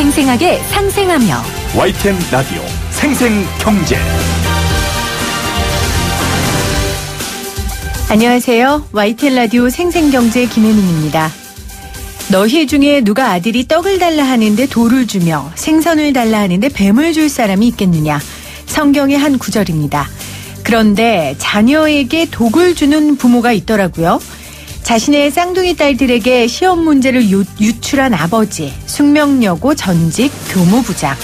생생하게 상생하며 YTN 라디오 생생경제. 안녕하세요. YTN 라디오 생생경제 김혜민입니다. 너희 중에 누가 아들이 떡을 달라 하는데 돌을 주며 생선을 달라 하는데 뱀을 줄 사람이 있겠느냐. 성경의 한 구절입니다. 그런데 자녀에게 독을 주는 부모가 있더라고요. 자신의 쌍둥이 딸들에게 시험 문제를 유출한 아버지, 숙명여고 전직 교무부장.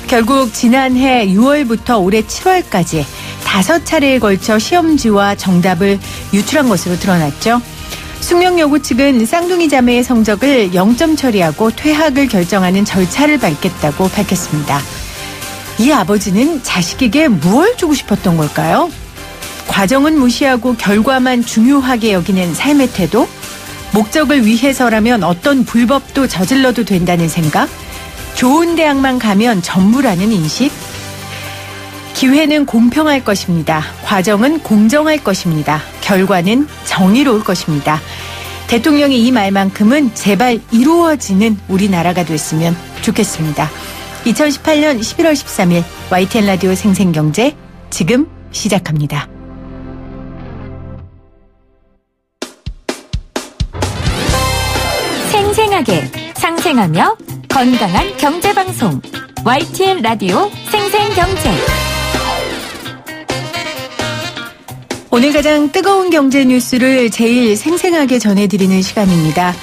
결국 지난해 6월부터 올해 7월까지 5차례에 걸쳐 시험지와 정답을 유출한 것으로 드러났죠. 숙명여고 측은 쌍둥이 자매의 성적을 0점 처리하고 퇴학을 결정하는 절차를 밟겠다고 밝혔습니다. 이 아버지는 자식에게 무엇을 주고 싶었던 걸까요? 과정은 무시하고 결과만 중요하게 여기는 삶의 태도? 목적을 위해서라면 어떤 불법도 저질러도 된다는 생각? 좋은 대학만 가면 전부라는 인식? 기회는 공평할 것입니다. 과정은 공정할 것입니다. 결과는 정의로울 것입니다. 대통령이 이 말만큼은 제발 이루어지는 우리나라가 됐으면 좋겠습니다. 2018년 11월 13일 YTN 라디오 생생경제 지금 시작합니다. 생생하게 상생하며 건강한 경제방송 YTN 라디오 생생경제. 오늘 가장 뜨거운 경제 뉴스를 제일 생생하게 전해드리는 시간입니다.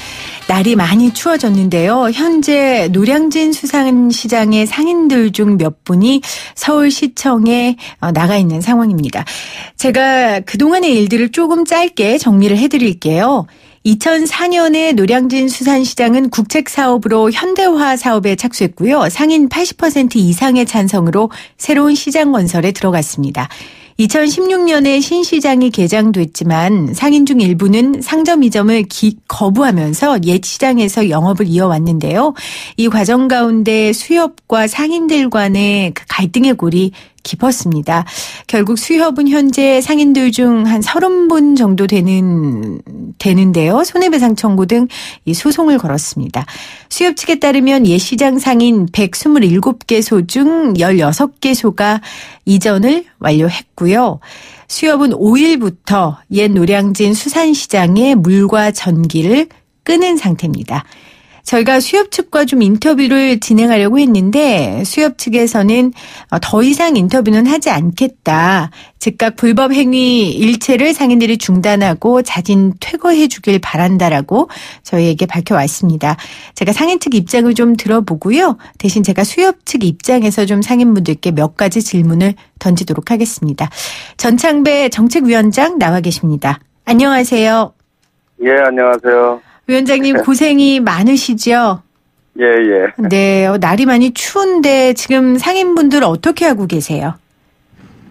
날이 많이 추워졌는데요. 현재 노량진 수산시장의 상인들 중 몇 분이 서울시청에 나가 있는 상황입니다. 제가 그동안의 일들을 조금 짧게 정리를 해드릴게요. 2004년에 노량진 수산시장은 국책사업으로 현대화 사업에 착수했고요. 상인 80% 이상의 찬성으로 새로운 시장 건설에 들어갔습니다. 2016년에 신시장이 개장됐지만 상인 중 일부는 상점 이점을 거부하면서 옛 시장에서 영업을 이어왔는데요. 이 과정 가운데 수협과 상인들 간의 그 갈등의 골이 깊었습니다. 결국 수협은 현재 상인들 중 한 30분 정도 되는데요. 손해배상 청구 등 이 소송을 걸었습니다. 수협 측에 따르면 옛 시장 상인 127개소 중 16개소가 이전을 완료했고요. 수협은 5일부터 옛 노량진 수산시장에 물과 전기를 끄는 상태입니다. 저희가 수협 측과 좀 인터뷰를 진행하려고 했는데 수협 측에서는 더 이상 인터뷰는 하지 않겠다. 즉각 불법 행위 일체를 상인들이 중단하고 자진 퇴거해 주길 바란다라고 저희에게 밝혀왔습니다. 제가 상인 측 입장을 좀 들어보고요. 대신 제가 수협 측 입장에서 좀 상인분들께 몇 가지 질문을 던지도록 하겠습니다. 전창배 정책위원장 나와 계십니다. 안녕하세요. 예, 안녕하세요. 위원장님 고생이 많으시죠? 예. 네, 날이 많이 추운데 지금 상인분들 어떻게 하고 계세요?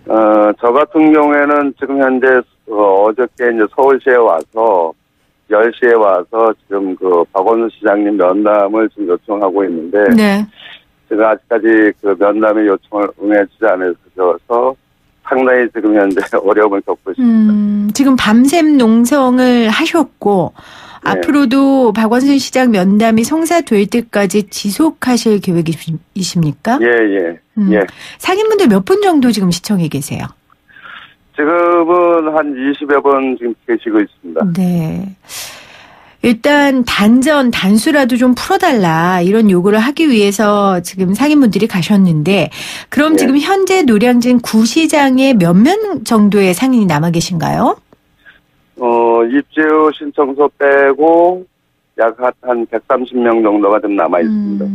저 같은 경우에는 지금 현재 어저께 이제 서울시에 와서 10시에 와서 지금 그 박원순 시장님 면담을 지금 요청하고 있는데 네. 제가 아직까지 그 면담의 요청을 응해주지 않아서 상당히 지금 현재 어려움을 겪고 있습니다. 지금 밤샘 농성을 하셨고 네. 앞으로도 박원순 시장 면담이 성사될 때까지 지속하실 계획이십니까? 예. 상인분들 몇 분 정도 지금 시청에 계세요? 지금은 한 20여 분 지금 계시고 있습니다. 네. 일단 단수라도 좀 풀어달라 이런 요구를 하기 위해서 지금 상인분들이 가셨는데 그럼 예. 지금 현재 노량진 구시장에 몇 명 정도의 상인이 남아 계신가요? 입주 신청서 빼고 약 한 130명 정도가 좀 남아 있습니다.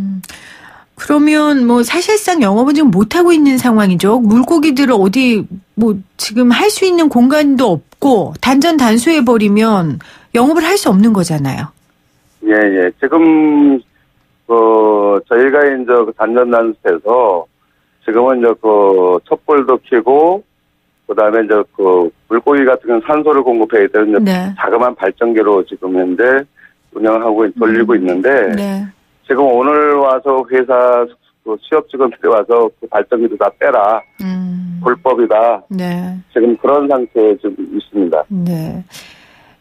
그러면 뭐 사실상 영업은 지금 못하고 있는 상황이죠. 물고기들을 어디 뭐 지금 할 수 있는 공간도 없고 단수해버리면 영업을 할 수 없는 거잖아요. 예. 지금 저희가 이제 단수해서 지금은 이제 촛불도 켜고 그다음에 이제 물고기 같은 경우는 산소를 공급해야 되는 네. 자그마한 발전기로 지금 현재 운영하고 돌리고 있는데 네. 지금 오늘 와서 회사 취업 직원들이 와서 그 발전기도 다 빼라. 불법이다. 네. 지금 그런 상태에 좀 있습니다. 네.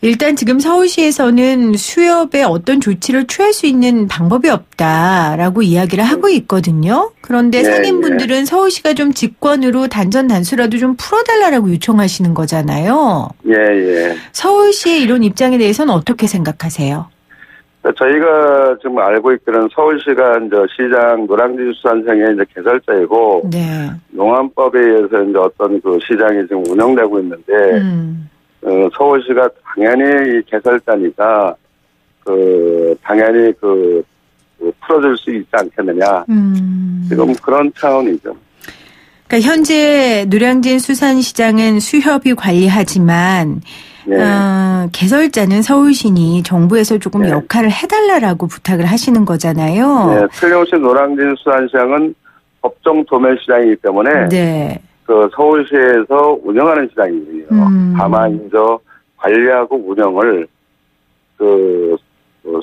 일단 지금 서울시에서는 수협에 어떤 조치를 취할 수 있는 방법이 없다라고 이야기를 하고 있거든요. 그런데 상인분들은 서울시가 좀 직권으로 단전 단수라도 좀 풀어달라고 요청하시는 거잖아요. 예. 서울시의 이런 입장에 대해서는 어떻게 생각하세요? 저희가 지금 알고 있기는 서울시가 이제 시장 노량진수산청의 이제 개설자이고, 네. 농안법에 의해서 이제 어떤 그 시장이 지금 운영되고 있는데, 서울시가 당연히 이 개설자니까, 당연히 풀어줄 수 있지 않겠느냐. 지금 그런 차원이죠. 그러니까 현재 노량진 수산시장은 수협이 관리하지만, 네. 개설자는 서울시니 정부에서 조금 역할을 해달라고 부탁을 하시는 거잖아요. 네, 틀림없이 노량진 수산시장은 법정 도매시장이기 때문에 네. 서울시에서 운영하는 시장이거든요. 다만 이제 관리하고 운영을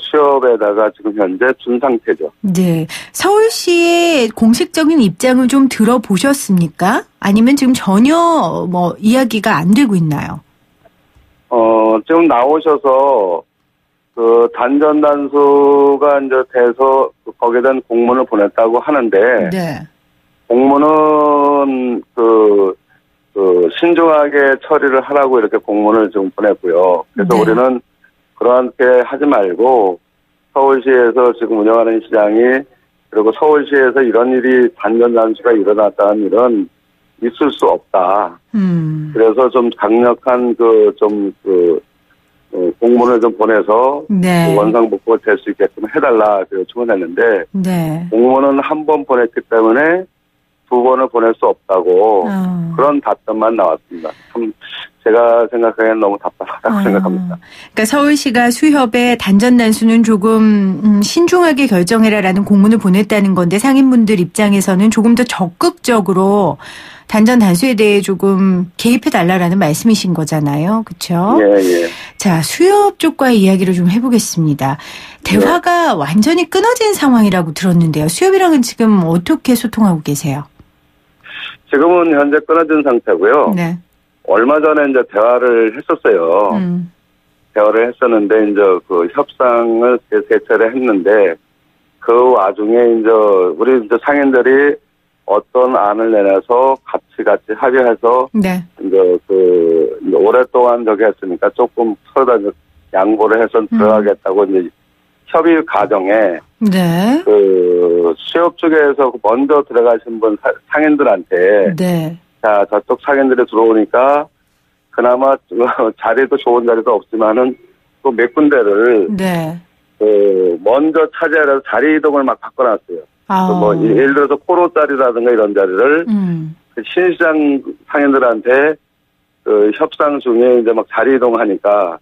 수협에다가 지금 현재 준 상태죠. 네, 서울시의 공식적인 입장을 좀 들어보셨습니까? 아니면 지금 전혀 이야기가 안 되고 있나요? 지금 나오셔서 단전 단수가 이제 돼서 거기에 대한 공문을 보냈다고 하는데, 네. 공문은 신중하게 처리를 하라고 이렇게 공문을 좀 보냈고요. 그래서 네. 우리는 그렇게 하지 말고 서울시에서 지금 운영하는 시장이, 그리고 서울시에서 이런 일이 단전 단수가 일어났다는 일은 있을 수 없다. 그래서 좀 강력한 공문을 좀 보내서 네. 원상복구가 될 수 있게끔 해달라 요청을 했는데, 네. 공문은 한 번 보냈기 때문에 두 번을 보낼 수 없다고 그런 답변만 나왔습니다. 참 제가 생각하기에는 너무 답답하다고 생각합니다. 그러니까 서울시가 수협의 단전 단수는 조금 신중하게 결정해라라는 공문을 보냈다는 건데, 상인분들 입장에서는 조금 더 적극적으로 단전 단수에 대해 조금 개입해달라라는 말씀이신 거잖아요. 그렇죠? 예. 자, 수협 쪽과의 이야기를 좀 해보겠습니다. 대화가 완전히 끊어진 상황이라고 들었는데요. 수협이랑은 지금 어떻게 소통하고 계세요? 지금은 현재 끊어진 상태고요. 네. 얼마 전에 이제 대화를 했었어요. 대화를 했었는데 이제 협상을 세 차례 했는데, 그 와중에 이제 우리 이제 상인들이 어떤 안을 내놔서 같이 합의해서 네. 이제 오랫동안 저기 했으니까 조금 서로 다 양보를 해서 들어가겠다고 이제 협의 과정에 네. 수협 쪽에서 먼저 들어가신 분 상인들한테 네. 자, 저쪽 상인들이 들어오니까 그나마 자리도 좋은 자리도 없지만은 또 몇 군데를 네. 먼저 차지하려서 자리 이동을 막 바꿔놨어요. 예를 들어서 코너 자리라든가 이런 자리를 신시장 상인들한테 협상 중에 이제 막 자리 이동하니까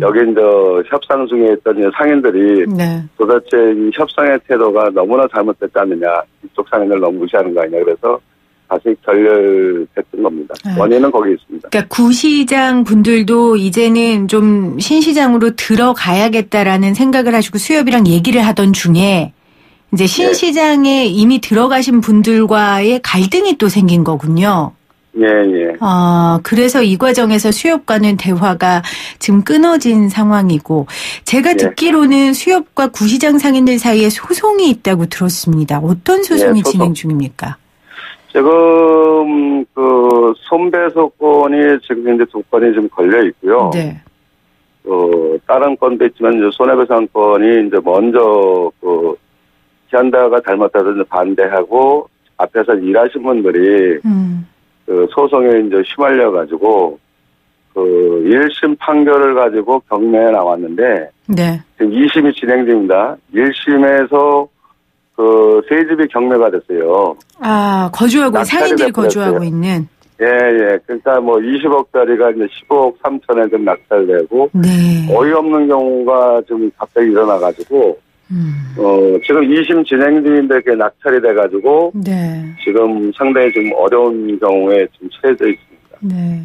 여기 이제 협상 중에 있던 상인들이 네. 도대체 이 협상의 태도가 너무나 잘못됐지 않느냐, 이쪽 상인을 너무 무시하는 거 아니냐, 그래서 다시 결렬됐던 겁니다. 원인은 거기 있습니다. 그러니까 구시장 분들도 이제는 좀 신시장으로 들어가야겠다라는 생각을 하시고 수협이랑 얘기를 하던 중에 이제 신시장에 이미 들어가신 분들과의 갈등이 또 생긴 거군요. 예. 그래서 이 과정에서 수협과는 대화가 지금 끊어진 상황이고, 제가 듣기로는 수협과 구시장 상인들 사이에 소송이 있다고 들었습니다. 어떤 소송이 진행 중입니까? 지금 손배소권이 지금 현재 2건이 지금 걸려 있고요. 네. 다른 건도 있지만 이제 손해배상권이 이제 먼저 현대가 잘못해서 이제 반대하고 앞에서 일하신 분들이 소송에 이제 휘말려가지고 1심 판결을 가지고 경매에 나왔는데, 네. 지금 2심이 진행 중입니다. 1심에서 세 집이 경매가 됐어요. 상인들이 거주하고 있는. 예. 그러니까 20억짜리가 이제 15억 3천에 좀 낙찰되고, 네. 어이없는 경우가 좀 갑자기 일어나가지고, 지금 2심 진행 중인데 그게 낙찰이 돼가지고, 네. 지금 상당히 좀 어려운 경우에 좀 처해져 있습니다. 네.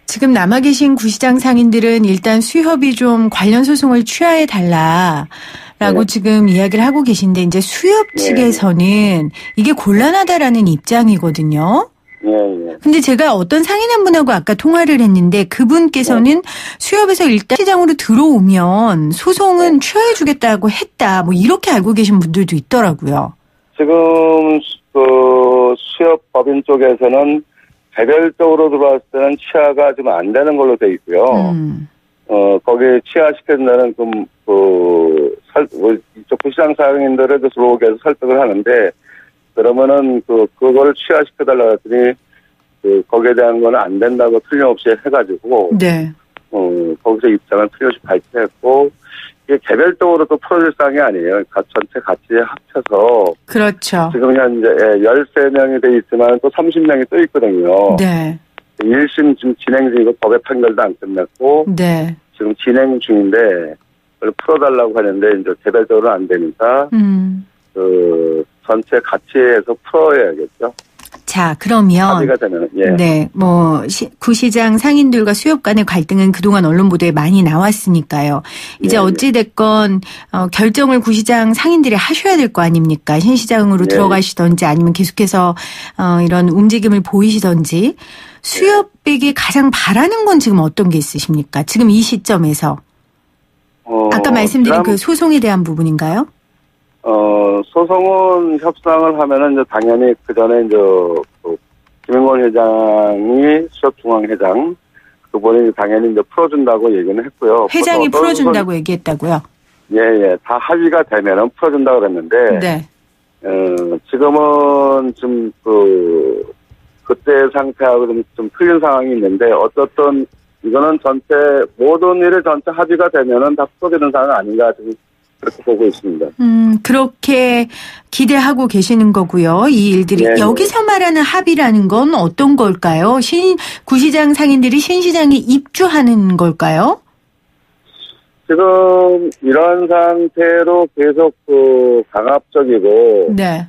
지금 남아 계신 구시장 상인들은 일단 수협이 좀 관련 소송을 취하해 달라라고 지금 이야기를 하고 계신데, 이제 수협 측에서는 이게 곤란하다라는 입장이거든요. 예. 근데 제가 어떤 상인 한 분하고 아까 통화를 했는데 그분께서는 수협에서 일단 시장으로 들어오면 소송은 취하해주겠다고 했다. 뭐 이렇게 알고 계신 분들도 있더라고요. 지금 그 수협 법인 쪽에서는 개별적으로 들어왔을 때는 취하가 좀 안 되는 걸로 돼 있고요. 거기에 취하시킨다는 이쪽 부시장 상인들을 들어오게 해서 설득을 하는데, 그러면은 그거를 취하시켜달라고 했더니, 거기에 대한 건 안 된다고 틀림없이 해가지고, 네. 거기서 입장을 틀림없이 발표했고, 이게 개별적으로 또 풀어줄 사항이 아니에요. 전체 같이 합쳐서. 그렇죠. 지금 현재 13명이 돼 있지만 또 30명이 또 있거든요. 네. 1심 지금 진행 중이고 법의 판결도 안 끝났고, 네. 지금 진행 중인데, 그걸 풀어달라고 하는데, 이제 개별적으로는 안 되니까, 전체 같이 해서 풀어야겠죠. 자, 그러면. 합의가 되면, 예. 네. 구시장 상인들과 수협 간의 갈등은 그동안 언론 보도에 많이 나왔으니까요. 이제 어찌됐건, 결정을 구시장 상인들이 하셔야 될 거 아닙니까? 신 시장으로 들어가시던지 아니면 계속해서, 이런 움직임을 보이시던지. 수협에게 가장 바라는 건 지금 어떤 게 있으십니까? 지금 이 시점에서. 아까 말씀드린 그 소송에 대한 부분인가요? 소송은 협상을 하면은 이제 당연히 그 전에 이제 김영건 회장이 수협중앙회장 그분이 당연히 이제 풀어준다고 얘기는 했고요. 회장이 풀어준다고 얘기했다고요? 예. 다 합의가 되면은 풀어준다고 그랬는데. 네. 지금은 좀 그때 상태하고 좀 틀린 상황이 있는데, 어쨌든 이거는 전체 모든 일을 전체 합의가 되면은 다 풀어지는 상황 아닌가 지금 그렇게 보고 있습니다. 그렇게 기대하고 계시는 거고요. 이 일들이. 네. 여기서 말하는 합의라는 건 어떤 걸까요? 구시장 상인들이 신 시장에 입주하는 걸까요? 지금 이런 상태로 계속 강압적이고, 네.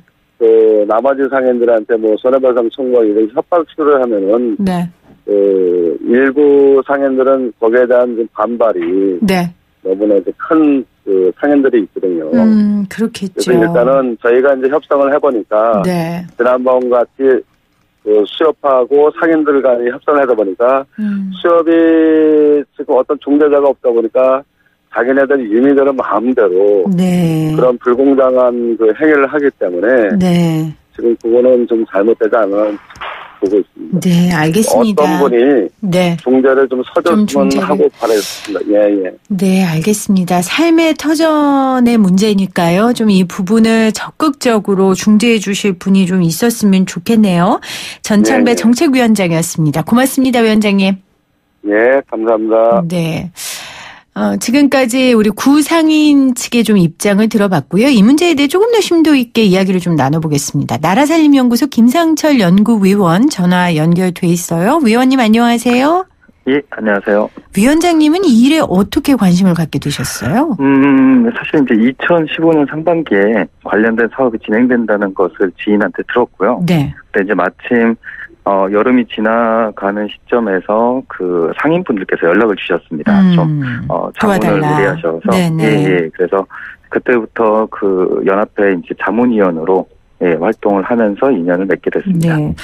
나머지 상인들한테 손해배상 청구하고 이런 협박 시도를 하면은, 네. 일부 상인들은 거기에 대한 좀 반발이, 네. 너무나 큰 상인들이 있거든요. 그렇겠죠. 그래서 일단은 저희가 이제 협상을 해보니까, 네. 지난번 같이 수협하고 상인들 간에 협상을 하다 보니까, 수협이 지금 어떤 중재자가 없다 보니까, 자기네들 유미들은 마음대로 네. 그런 불공정한 행위를 하기 때문에 네. 지금 그거는 좀 잘못되지 않아 보고 있습니다. 네, 알겠습니다. 어떤 분이 네. 중재를 좀 서줬으면 하고 바랬습니다. 예. 네, 알겠습니다. 삶의 터전의 문제니까요. 좀 이 부분을 적극적으로 중재해 주실 분이 좀 있었으면 좋겠네요. 전창배 정책위원장이었습니다. 고맙습니다, 위원장님. 예, 감사합니다. 네. 지금까지 우리 구상인 측의 좀 입장을 들어봤고요. 이 문제에 대해 조금 더 심도 있게 이야기를 좀 나눠보겠습니다. 나라살림연구소 김상철 연구위원 전화 연결돼 있어요. 위원님 안녕하세요. 예, 안녕하세요. 위원장님은 이 일에 어떻게 관심을 갖게 되셨어요? 사실 이제 2015년 상반기에 관련된 사업이 진행된다는 것을 지인한테 들었고요. 네. 근데 이제 마침 여름이 지나가는 시점에서 그 상인분들께서 연락을 주셨습니다. 자문을 의뢰하셔서. 예. 그래서 그때부터 그 연합회 이제 자문위원으로 활동을 하면서 인연을 맺게 됐습니다. 네.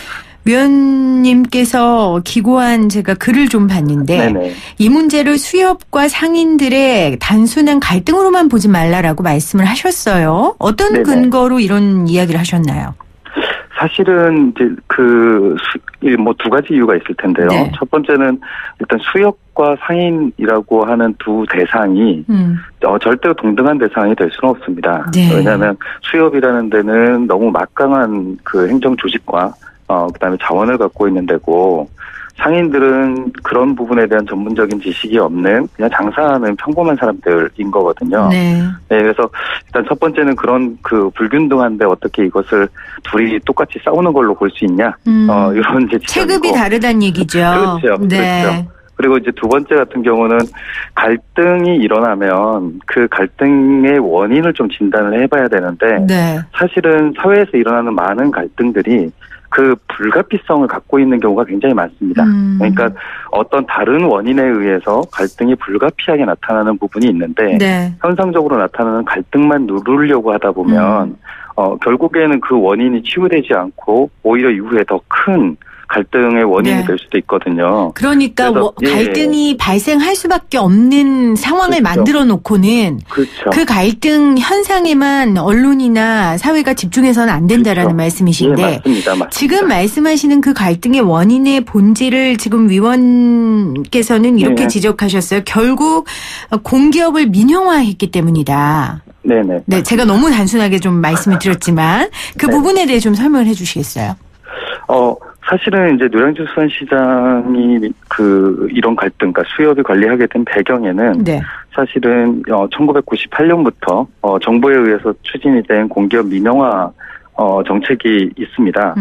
위원님께서 기고한 제가 글을 좀 봤는데 네네. 이 문제를 수협과 상인들의 단순한 갈등으로만 보지 말라라고 말씀을 하셨어요. 어떤 네네. 근거로 이런 이야기를 하셨나요? 사실은 이제 두 가지 이유가 있을 텐데요. 네. 첫 번째는 일단 수협과 상인이라고 하는 두 대상이 절대로 동등한 대상이 될 수는 없습니다. 네. 왜냐하면 수협이라는 데는 너무 막강한 그 행정 조직과 그다음에 자원을 갖고 있는 데고, 상인들은 그런 부분에 대한 전문적인 지식이 없는 그냥 장사하는 평범한 사람들인 거거든요. 네. 그래서 일단 첫 번째는 그런 그 불균등한데 어떻게 이것을 둘이 똑같이 싸우는 걸로 볼 수 있냐, 이런 이제 체급이 다르다는 얘기죠. 그렇죠. 네. 그렇죠. 그리고 이제 두 번째 같은 경우는 갈등이 일어나면 그 갈등의 원인을 좀 진단을 해봐야 되는데, 네. 사실은 사회에서 일어나는 많은 갈등들이 그 불가피성을 갖고 있는 경우가 굉장히 많습니다. 그러니까 어떤 다른 원인에 의해서 갈등이 불가피하게 나타나는 부분이 있는데, 네. 현상적으로 나타나는 갈등만 누르려고 하다 보면 결국에는 그 원인이 치유되지 않고 오히려 이후에 더 큰 갈등의 원인이 될 수도 있거든요. 그러니까 갈등이 발생할 수밖에 없는 상황을 만들어 놓고는 그 갈등 현상에만 언론이나 사회가 집중해서는 안 된다라는 말씀이신데 맞습니다. 지금 말씀하시는 그 갈등의 원인의 본질을 지금 위원께서는 이렇게 지적하셨어요. 결국 공기업을 민영화했기 때문이다. 네네. 네, 제가 너무 단순하게 좀 말씀을 드렸지만 그 부분에 대해 좀 설명을 해주시겠어요? 사실은 이제 노량진 수산시장이 이런 갈등, 그러니까 수협을 관리하게 된 배경에는 사실은 1998년부터 정부에 의해서 추진이 된 공기업 민영화 정책이 있습니다.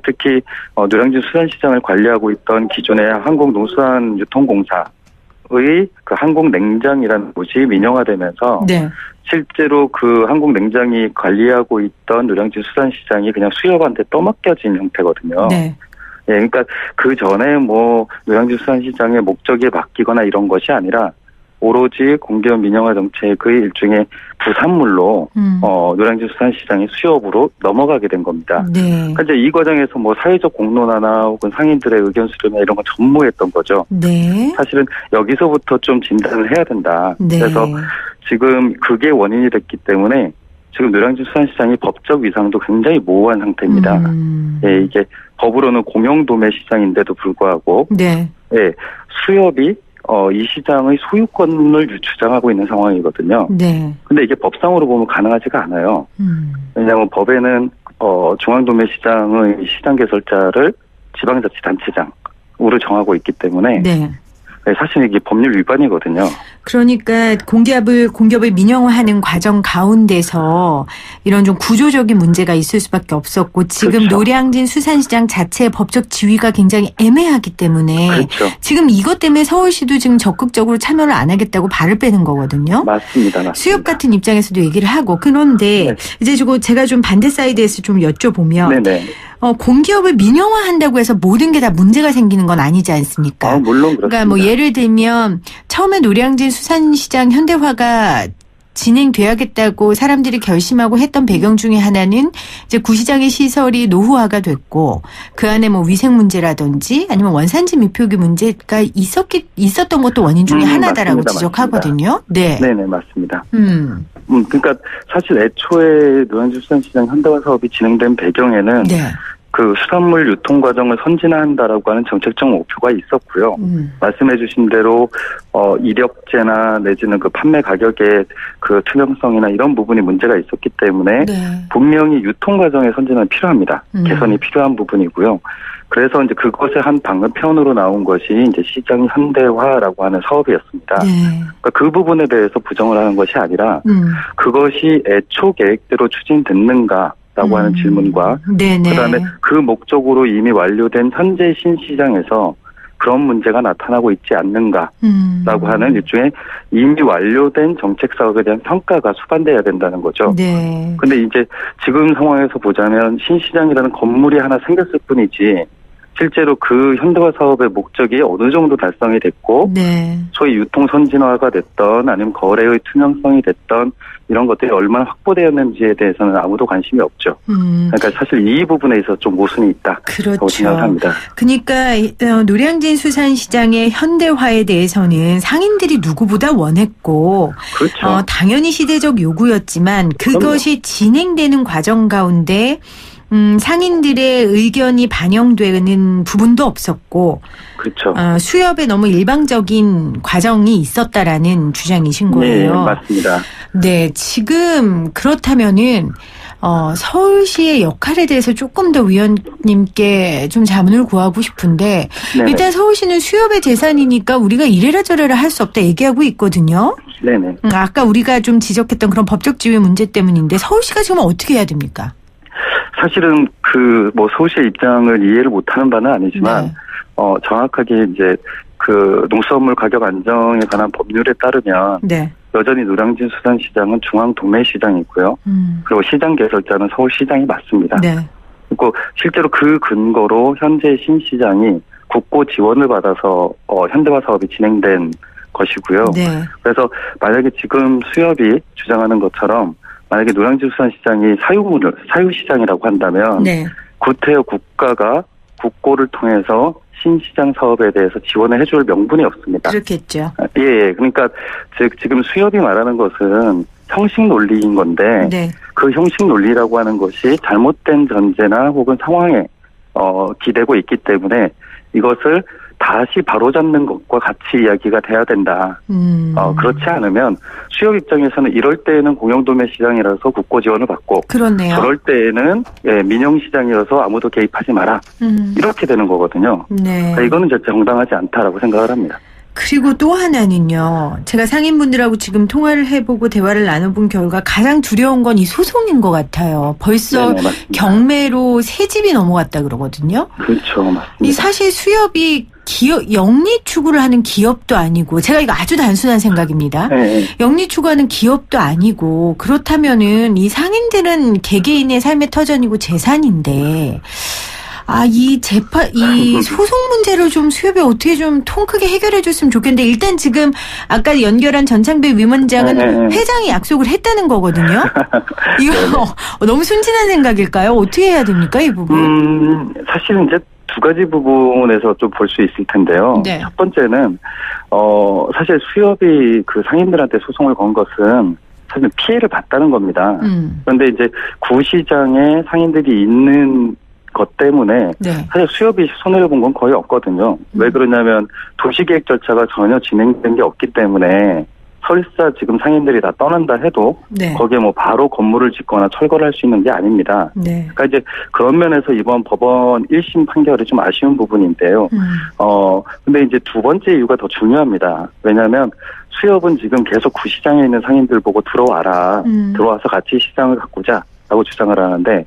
특히 노량진 수산시장을 관리하고 있던 기존의 한국농수산유통공사의 그 한국냉장이라는 곳이 민영화되면서 실제로 그 한국냉장이 관리하고 있던 노량진 수산시장이 그냥 수협한테 떠맡겨진 형태거든요. 그러니까 그 전에 노량진 수산시장의 목적에 맡기거나 이런 것이 아니라 오로지 공기업 민영화 정책의 일종의 부산물로 노량진 수산시장의 수협으로 넘어가게 된 겁니다. 그러니까 이제 이 과정에서 사회적 공론화나 혹은 상인들의 의견 수렴이나 이런 건 전무했던 거죠. 사실은 여기서부터 좀 진단을 해야 된다. 그래서 지금 그게 원인이 됐기 때문에 지금 노량진 수산시장이 법적 위상도 굉장히 모호한 상태입니다. 이게 법으로는 공영도매 시장인데도 불구하고 수협이 이 시장의 소유권을 주장하고 있는 상황이거든요. 근데 이게 법상으로 보면 가능하지가 않아요. 왜냐하면 법에는 중앙도매 시장의 시장 개설자를 지방자치단체장으로 정하고 있기 때문에 사실 이게 법률 위반이거든요. 그러니까 공기업을 민영화하는 과정 가운데서 이런 좀 구조적인 문제가 있을 수밖에 없었고 지금 노량진 수산시장 자체의 법적 지위가 굉장히 애매하기 때문에 지금 이것 때문에 서울시도 지금 적극적으로 참여를 안 하겠다고 발을 빼는 거거든요. 맞습니다. 수협 같은 입장에서도 얘기를 하고 그런데 이제 제가 좀 반대 사이드에서 좀 여쭤보면 공기업을 민영화한다고 해서 모든 게 다 문제가 생기는 건 아니지 않습니까? 물론 그렇습니다. 그러니까 예를 들면 처음에 노량진 수산시장 현대화가 진행돼야겠다고 사람들이 결심하고 했던 배경 중에 하나는 이제 구시장의 시설이 노후화가 됐고 그 안에 위생 문제라든지 아니면 원산지 미표기 문제가 있었던 것도 원인 중에 하나다라고 지적하거든요. 네네 맞습니다. 그러니까 사실 애초에 노량진 수산시장 현대화 사업이 진행된 배경에는 그 수산물 유통 과정을 선진화한다라고 하는 정책적 목표가 있었고요. 말씀해 주신 대로 이력제나 내지는 그 판매 가격의 그 투명성이나 이런 부분이 문제가 있었기 때문에 분명히 유통 과정의 선진화는 필요합니다. 개선이 필요한 부분이고요. 그래서 이제 그것의 한 방편으로 나온 것이 이제 시장 현대화라고 하는 사업이었습니다. 그러니까 그 부분에 대해서 부정을 하는 것이 아니라 그것이 애초 계획대로 추진됐는가 라고 하는 질문과 그다음에 그 목적으로 이미 완료된 현재 신시장에서 그런 문제가 나타나고 있지 않는가라고 하는 일종의 이미 완료된 정책 사업에 대한 평가가 수반돼야 된다는 거죠. 근데 이제 지금 상황에서 보자면 신시장이라는 건물이 하나 생겼을 뿐이지 실제로 그 현대화 사업의 목적이 어느 정도 달성이 됐고 소위 유통 선진화가 됐던 아니면 거래의 투명성이 됐던 이런 것들이 얼마나 확보되었는지에 대해서는 아무도 관심이 없죠. 그러니까 사실 이 부분에 있어서 좀 모순이 있다고 생각합니다. 그러니까 노량진 수산시장의 현대화에 대해서는 상인들이 누구보다 원했고 당연히 시대적 요구였지만 그것이 진행되는 과정 가운데 상인들의 의견이 반영되는 부분도 없었고 수협에 너무 일방적인 과정이 있었다라는 주장이신 거예요. 네, 맞습니다. 네, 지금 그렇다면은 서울시의 역할에 대해서 조금 더 위원님께 좀 자문을 구하고 싶은데 일단 서울시는 수협의 재산이니까 우리가 이래라 저래라 할 수 없다 얘기하고 있거든요. 아까 우리가 좀 지적했던 그런 법적 지위 문제 때문인데 서울시가 지금 어떻게 해야 됩니까? 사실은 서울시의 입장을 이해를 못하는 바는 아니지만 정확하게 이제 그 농수산물 가격 안정에 관한 법률에 따르면 여전히 노량진 수산시장은 중앙도매시장이고요. 그리고 시장 개설자는 서울시장이 맞습니다. 그리고 실제로 그 근거로 현재 신시장이 국고 지원을 받아서 현대화 사업이 진행된 것이고요. 그래서 만약에 지금 수협이 주장하는 것처럼 만약에 노량진 수산시장이 사유시장이라고 한다면 구태여 국가가 국고를 통해서 신시장 사업에 대해서 지원을 해줄 명분이 없습니다. 그렇겠죠. 예, 그러니까 지금 수협이 말하는 것은 형식 논리인 건데 네. 그 형식 논리라고 하는 것이 잘못된 전제나 혹은 상황에 기대고 있기 때문에 이것을 다시 바로잡는 것과 같이 이야기가 돼야 된다. 그렇지 않으면 수협 입장에서는 이럴 때에는 공영도매 시장이라서 국고 지원을 받고 그렇네요. 저럴 때에는 민영 시장이어서 아무도 개입하지 마라. 이렇게 되는 거거든요. 네. 그러니까 이거는 진짜 정당하지 않다라고 생각을 합니다. 그리고 또 하나는요. 제가 상인분들하고 지금 통화를 해보고 대화를 나눠본 결과 가장 두려운 건 이 소송인 것 같아요. 벌써 네네, 경매로 3집이 넘어갔다 그러거든요. 그렇죠. 맞습니다. 이 사실 수협이 영리 추구를 하는 기업도 아니고 제가 이거 아주 단순한 생각입니다. 네. 영리 추구하는 기업도 아니고 그렇다면은 이 상인들은 개개인의 삶의 터전이고 재산인데 이 소송 문제를 좀 수협이 어떻게 좀 통 크게 해결해 줬으면 좋겠는데 일단 지금 아까 연결한 전창배 위원장은 회장이 약속을 했다는 거거든요. 이거 너무 순진한 생각일까요? 어떻게 해야 됩니까, 이 부분? 사실은 이제 두 가지 부분에서 좀 볼 수 있을 텐데요. 네. 첫 번째는 사실 수협이 그 상인들한테 소송을 건 것은 사실 피해를 봤다는 겁니다. 그런데 이제 구시장에 상인들이 있는 것 때문에 네. 사실 수협이 손해를 본 건 거의 없거든요. 왜 그러냐면 도시계획 절차가 전혀 진행된 게 없기 때문에 설사 지금 상인들이 다 떠난다 해도 네. 거기에 뭐 바로 건물을 짓거나 철거를 할 수 있는 게 아닙니다. 네. 그러니까 이제 그런 면에서 이번 법원 1심 판결이 좀 아쉬운 부분인데요. 근데 이제 두 번째 이유가 더 중요합니다. 왜냐하면 수협은 지금 계속 구시장에 있는 상인들 보고 들어와라. 들어와서 같이 시장을 가꾸자라고 주장을 하는데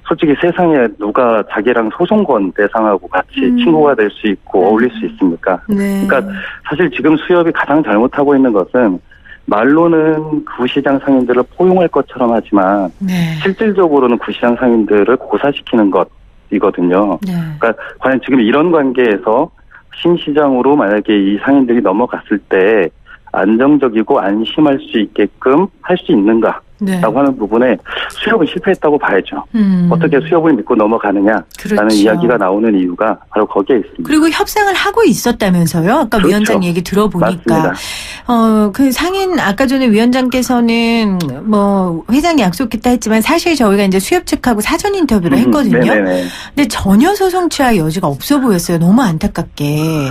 솔직히 세상에 누가 자기랑 소송 건 대상하고 같이 친구가 될 수 있고 어울릴 수 있습니까? 네. 그러니까 사실 지금 수협이 가장 잘못하고 있는 것은 말로는 구시장 상인들을 포용할 것처럼 하지만 네. 실질적으로는 구시장 상인들을 고사시키는 것이거든요. 네. 그러니까 과연 지금 이런 관계에서 신시장으로 만약에 이 상인들이 넘어갔을 때 안정적이고 안심할 수 있게끔 할 수 있는가? 네. 라고 하는 부분에 수협은 실패했다고 봐야죠. 어떻게 수협을 믿고 넘어가느냐라는 그렇죠. 이야기가 나오는 이유가 바로 거기에 있습니다. 그리고 협상을 하고 있었다면서요? 아까 그렇죠. 위원장 얘기 들어보니까. 맞습니다. 그 상인 아까 전에 위원장께서는 뭐 회장이 약속했다 했지만 사실 저희가 이제 수협 측하고 사전 인터뷰를 했거든요. 네네네. 근데 전혀 소송 취할 여지가 없어 보였어요. 너무 안타깝게.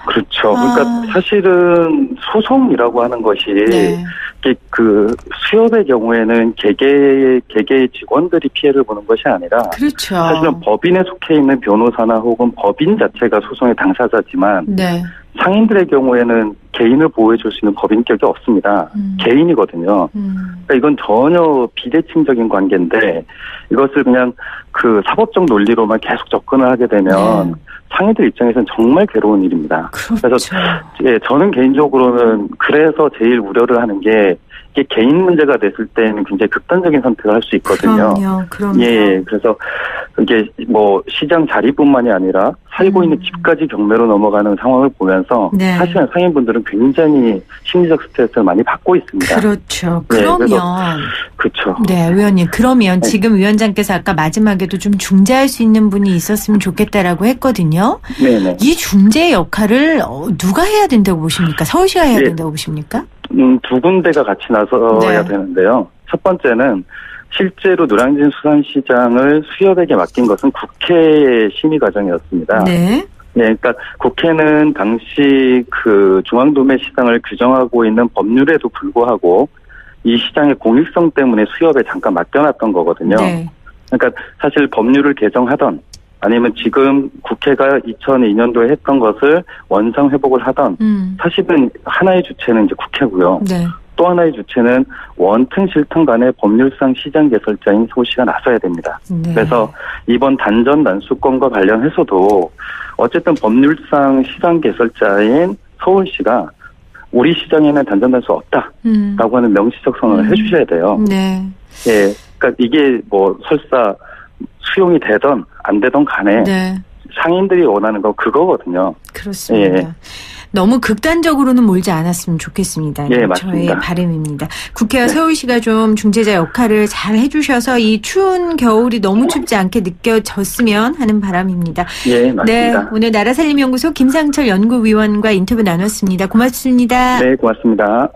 그렇죠. 그러니까 사실은 소송이라고 하는 것이 네. 그 수협의 경우에는 개개의 직원들이 피해를 보는 것이 아니라 그렇죠. 사실은 법인에 속해 있는 변호사나 혹은 법인 자체가 소송의 당사자지만 네. 상인들의 경우에는 개인을 보호해줄 수 있는 법인격이 없습니다. 개인이거든요. 그러니까 이건 전혀 비대칭적인 관계인데 이것을 그냥 그 사법적 논리로만 계속 접근을 하게 되면 네. 상인들 입장에서는 정말 괴로운 일입니다. 그렇죠. 그래서 저는 개인적으로는 그래서 제일 우려를 하는 게 이게 개인 문제가 됐을 때는 굉장히 극단적인 선택을 할 수 있거든요. 그럼요. 예, 그래서 이게 뭐 시장 자리뿐만이 아니라 살고 있는 집까지 경매로 넘어가는 상황을 보면서 네. 사실은 상인분들은 굉장히 심리적 스트레스를 많이 받고 있습니다. 그렇죠. 네, 그러면 그렇죠. 네, 의원님. 그러면 지금 위원장께서 아까 마지막에도 좀 중재할 수 있는 분이 있었으면 좋겠다라고 했거든요. 네네. 이 중재 역할을 누가 해야 된다고 보십니까? 서울시가 해야 된다고 보십니까? 두 군데가 같이 나서야 네. 되는데요. 첫 번째는 실제로 노량진 수산시장을 수협에게 맡긴 것은 국회의 심의 과정이었습니다. 네. 네, 그러니까 국회는 당시 그 중앙도매 시장을 규정하고 있는 법률에도 불구하고 이 시장의 공익성 때문에 수협에 잠깐 맡겨놨던 거거든요. 네. 그러니까 사실 법률을 개정하던 아니면 지금 국회가 2002년도에 했던 것을 원상 회복을 하던 사실은 하나의 주체는 이제 국회고요. 네. 또 하나의 주체는 원튼 실튼 간의 법률상 시장 개설자인 서울시가 나서야 됩니다. 네. 그래서 이번 단전 난수권과 관련해서도 어쨌든 법률상 시장 개설자인 서울시가 우리 시장에는 단전 난수 없다라고 하는 명시적 선언을 해주셔야 돼요. 네. 예, 그러니까 이게 뭐 설사 수용이 되던 안 되던 간에 네. 상인들이 원하는 거 그거거든요. 그렇습니다. 예. 너무 극단적으로는 몰지 않았으면 좋겠습니다. 예, 맞습니다. 저의 바람입니다. 국회와 서울시가 좀 중재자 역할을 잘 해주셔서 이 추운 겨울이 너무 춥지 않게 느껴졌으면 하는 바람입니다. 예, 맞습니다. 네, 오늘 나라살림연구소 김상철 연구위원과 인터뷰 나눴습니다. 고맙습니다. 네, 고맙습니다.